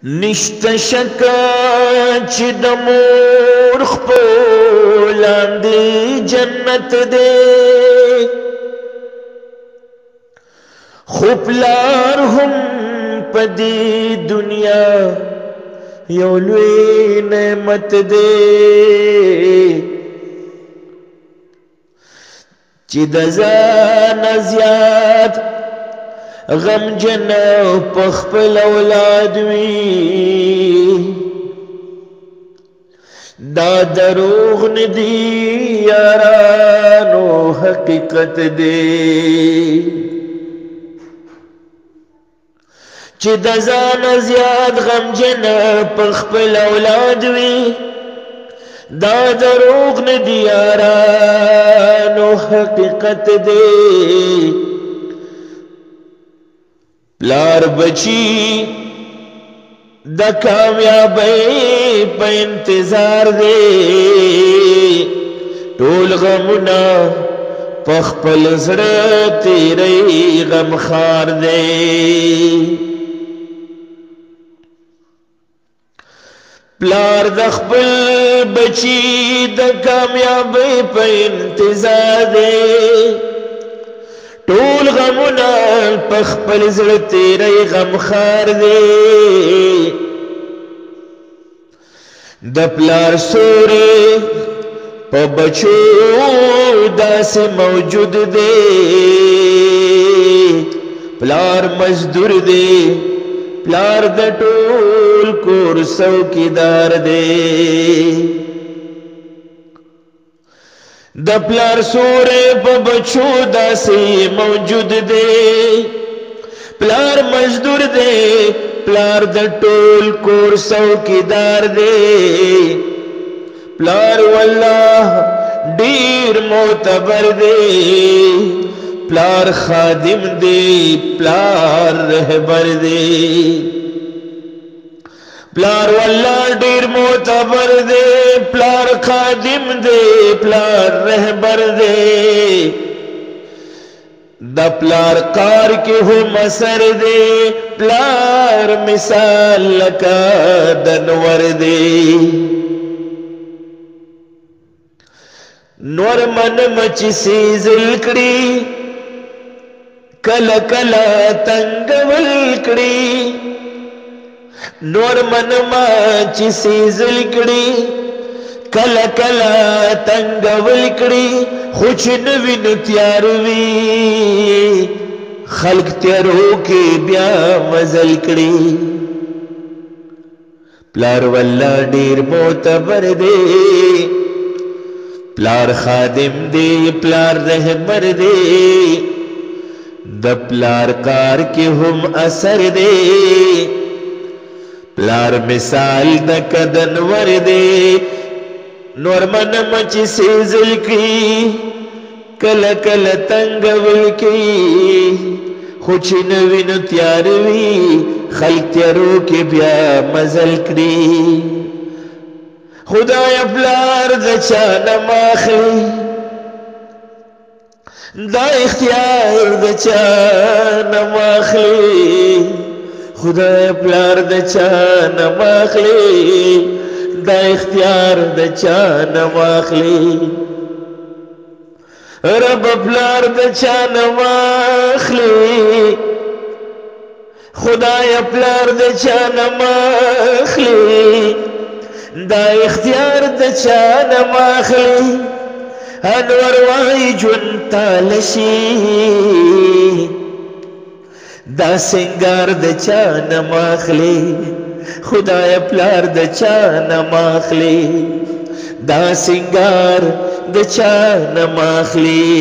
نشته شکه چې د مور خپو لاندې جنت دی خو پلار هم په دې دنیا یو لوی نعمت دی چې د ځانه زیات غمجن په خپل اولاد وي دا دروغ ندي یارانو حقیقت دی چې د ځانه زیات غمجن په خپل اولاد وي دا دروغ ندي یارانو حقیقت دی پلار بچی د کامیابی په انتظار دی ټول غمونه په خپل زړه تیری غمخوار دی پلار د خپل بچی د کامیابی په انتظار دی ټول غمونه په خپل زړه تیری غمخوار دی د پلار سوري په بچو داسې موجود دی پلار مزدور دی پلار د ټول کور څوکیدار دی د پلار سورې په بچو داسې موجود دی پلار مزدور دی پلار د ټول کور څوکیدار دی پلار والله ډیر معتبر دی پلار خادم دی پلار رهبر دی پلار والله ډیر معتبر دی پلار خادم دی پلار رهبر دی د پلار کار کې هم اثر دی پلار مثال لکه د نور دی نور من مچ سیزل کړي کله کله تنگول کړي نور منما چې سیزل کړي کله کله تنگول کړي خو چې نوی نو تیار وي خلق تیارو کې بیا مزل کړي پلار والله ډیر معتبر دی پلار خادم دی پلار رهبر دی د پلار کار کې هم اثر دی پلار مثال د کدن ور دی نور منم چې سیزل کی کله کله تنگول کی خو چې نوی نو تیار وي خلق تیارو کې بیا مزل کړي خدای پلار د چا نه ماخلي دا اختیار د چا نه ماخلي خدای پلار د چا نه ماخلي دا اختیار د چا نه ماخلي رب پلار د چا نه ماخلي خدای پلار د چا نه ماخلي دا اختیار د چا نه ماخلي انور وای جون تالشي دا سنگار د چا نه ماخلي خدای پلار د چا نه ماخلي دا سنگار د چا نه ماخلي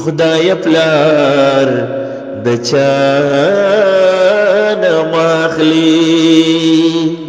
خدای پلار د چا نه ماخلي